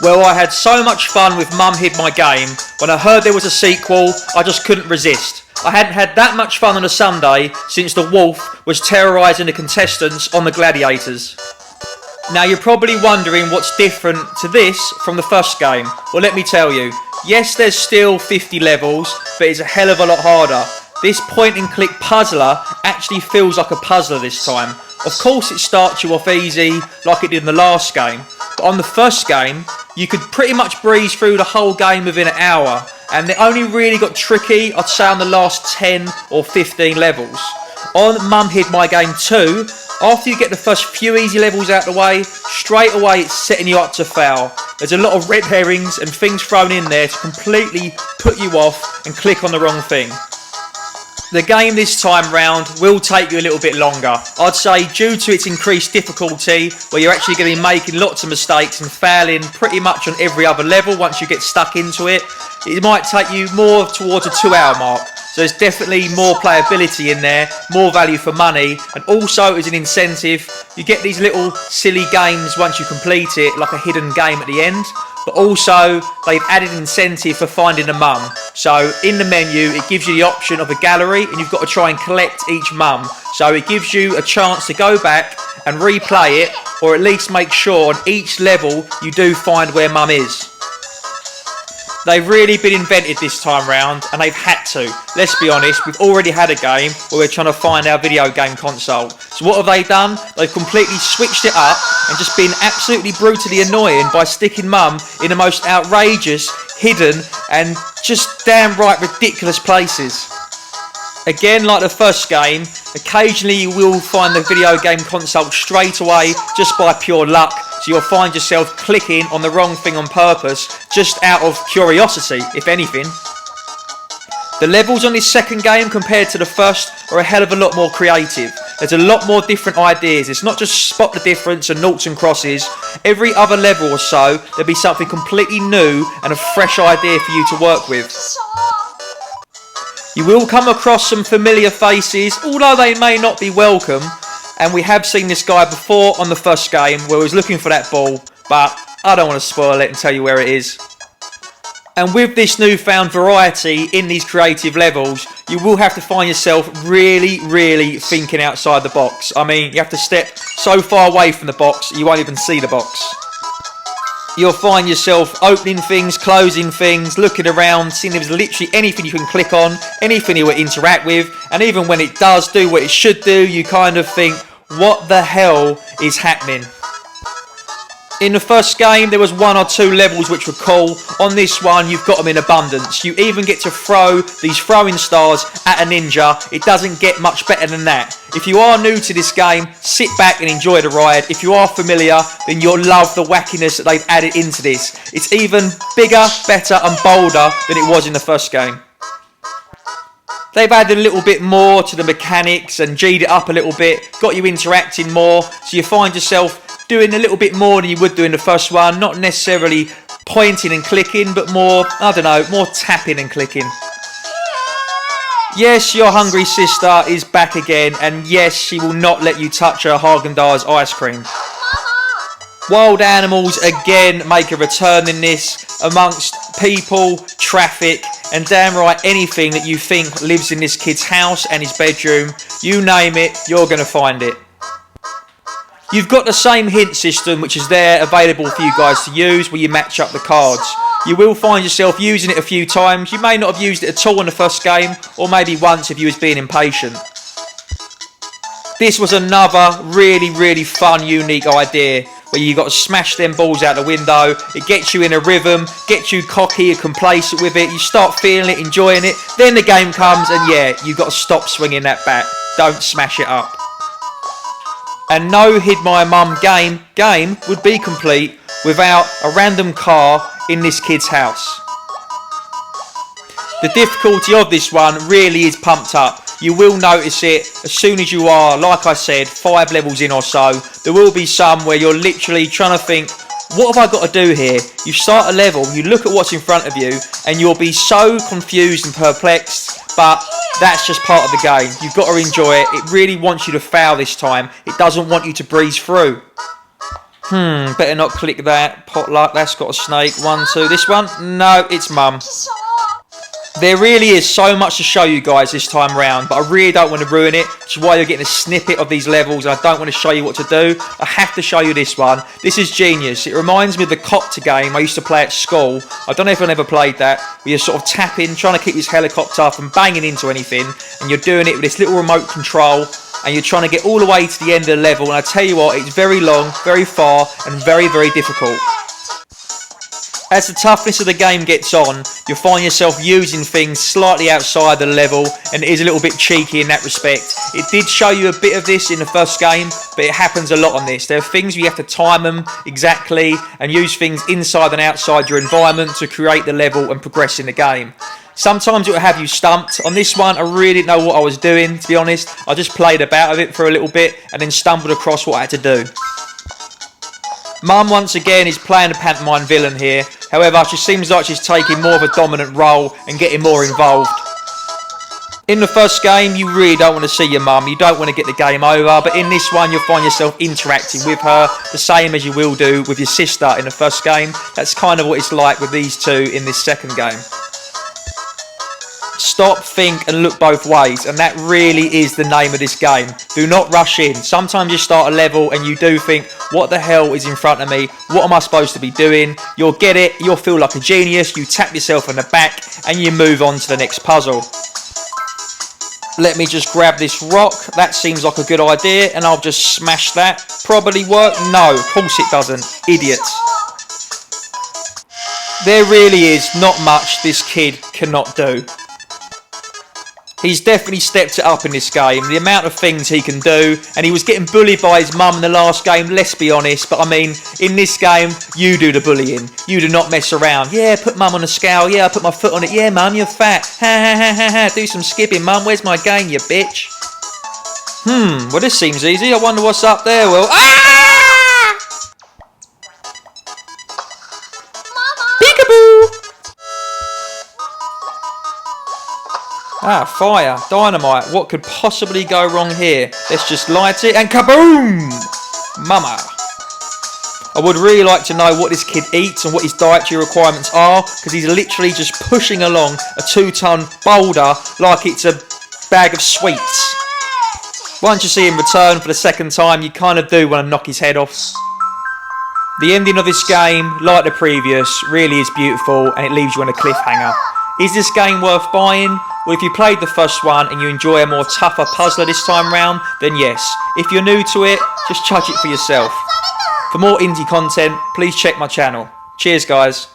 Well, I had so much fun with Mum Hid My Game. When I heard there was a sequel, I just couldn't resist. I hadn't had that much fun on a Sunday since the wolf was terrorising the contestants on the gladiators. Now you're probably wondering what's different to this from the first game. Well, let me tell you. Yes, there's still 50 levels, but it's a hell of a lot harder. This point and click puzzler actually feels like a puzzler this time. Of course it starts you off easy like it did in the last game, but on the first game you could pretty much breeze through the whole game within an hour, and it only really got tricky, I'd say, on the last 10 or 15 levels. On Mum Hid My Game 2, after you get the first few easy levels out the way, straight away it's setting you up to fail. There's a lot of red herrings and things thrown in there to completely put you off and click on the wrong thing. The game this time round will take you a little bit longer. I'd say due to its increased difficulty, where you're actually going to be making lots of mistakes and failing pretty much on every other level once you get stuck into it, it might take you more towards a 2-hour mark. So there's definitely more playability in there, more value for money, and also as an incentive, you get these little silly games once you complete it, like a hidden game at the end. But also, they've added incentive for finding a mum. So in the menu, it gives you the option of a gallery, and you've got to try and collect each mum. So it gives you a chance to go back and replay it, or at least make sure on each level you do find where mum is. They've really been invented this time round, and they've had to. Let's be honest, we've already had a game where we're trying to find our video game console. So what have they done? They've completely switched it up and just been absolutely brutally annoying by sticking mum in the most outrageous, hidden and just damn right ridiculous places. Again, like the first game, occasionally you will find the video game console straight away just by pure luck. So you'll find yourself clicking on the wrong thing on purpose, just out of curiosity, if anything. The levels on this second game compared to the first are a hell of a lot more creative. There's a lot more different ideas. It's not just spot the difference and noughts and crosses. Every other level or so, there'll be something completely new and a fresh idea for you to work with. You will come across some familiar faces, although they may not be welcome. And we have seen this guy before on the first game where he was looking for that ball, but I don't want to spoil it and tell you where it is. And with this newfound variety in these creative levels, you will have to find yourself really thinking outside the box. I mean, you have to step so far away from the box, you won't even see the box. You'll find yourself opening things, closing things, looking around, seeing if there's literally anything you can click on, anything you will interact with, and even when it does do what it should do, you kind of think, what the hell is happening? In the first game, there was 1 or 2 levels which were cool. On this one, you've got them in abundance. You even get to throw these throwing stars at a ninja. It doesn't get much better than that. If you are new to this game, sit back and enjoy the ride. If you are familiar, then you'll love the wackiness that they've added into this. It's even bigger, better and bolder than it was in the first game. They've added a little bit more to the mechanics and G'd it up a little bit, got you interacting more, so you find yourself doing a little bit more than you would do in the first one, not necessarily pointing and clicking, but more, I don't know, more tapping and clicking. Yes, your hungry sister is back again, and yes, she will not let you touch her Haagen-Dazs ice cream. Wild animals again make a return in this, amongst people, traffic, and damn right anything that you think lives in this kid's house and his bedroom. You name it, you're going to find it. You've got the same hint system which is there available for you guys to use where you match up the cards. You will find yourself using it a few times. You may not have used it at all in the first game, or maybe once if you was being impatient. This was another really fun, unique idea where you got to smash them balls out the window. It gets you in a rhythm, gets you cocky and complacent with it. You start feeling it, enjoying it. Then the game comes and yeah, you've got to stop swinging that bat. Don't smash it up. And no Hid My Mum game would be complete without a random car in this kid's house. The difficulty of this one really is pumped up. You will notice it as soon as you are, like I said, 5 levels in or so. There will be some where you're literally trying to think, what have I got to do here? You start a level, you look at what's in front of you, and you'll be so confused and perplexed, but that's just part of the game. You've got to enjoy it. It really wants you to fail this time. It doesn't want you to breeze through. Better not click that. Potluck, that's got a snake. 1, 2. This one? No, it's Mum. There really is so much to show you guys this time round, but I really don't want to ruin it, which is why you're getting a snippet of these levels, and I don't want to show you what to do. I have to show you this one. This is genius. It reminds me of the Copter game I used to play at school. I don't know if anyone ever played that, where you're sort of tapping, trying to keep this helicopter from banging into anything, and you're doing it with this little remote control, and you're trying to get all the way to the end of the level, and I tell you what, it's very long, very far, and very, very difficult. As the toughness of the game gets on, you'll find yourself using things slightly outside the level, and it is a little bit cheeky in that respect. It did show you a bit of this in the first game, but it happens a lot on this. There are things where you have to time them exactly and use things inside and outside your environment to create the level and progress in the game. Sometimes it will have you stumped. On this one, I really didn't know what I was doing, to be honest. I just played about with it for a little bit and then stumbled across what I had to do. Mum, once again, is playing a pantomime villain here. However, she seems like she's taking more of a dominant role and getting more involved. In the first game, you really don't want to see your mum. You don't want to get the game over. But in this one, you'll find yourself interacting with her the same as you will do with your sister in the first game. That's kind of what it's like with these two in this second game. Stop, think and look both ways, and that really is the name of this game. Do not rush in. Sometimes you start a level and you do think, what the hell is in front of me? What am I supposed to be doing? You'll get it, you'll feel like a genius, you tap yourself on the back and you move on to the next puzzle. Let me just grab this rock. That seems like a good idea, and I'll just smash that. Probably work? No, of course it doesn't. Idiots. There really is not much this kid cannot do. He's definitely stepped it up in this game, the amount of things he can do, and he was getting bullied by his mum in the last game, let's be honest, but I mean, in this game, you do the bullying. You do not mess around. Yeah, put mum on the scale. Yeah, I put my foot on it. Yeah, mum, you're fat. Ha ha ha ha ha. Do some skipping, mum. Where's my game, you bitch? Well, this seems easy. I wonder what's up there. Well, Peekaboo! Fire, dynamite, what could possibly go wrong here? Let's just light it and kaboom! Mama. I would really like to know what this kid eats and what his dietary requirements are, because he's literally just pushing along a 2-ton boulder like it's a bag of sweets. Once you see him return for the second time, you kind of do want to knock his head off. The ending of this game, like the previous, really is beautiful and it leaves you on a cliffhanger. Is this game worth buying? Well, if you played the first one and you enjoy a more tougher puzzler this time round, then yes. If you're new to it, just judge it for yourself. For more indie content, please check my channel. Cheers, guys.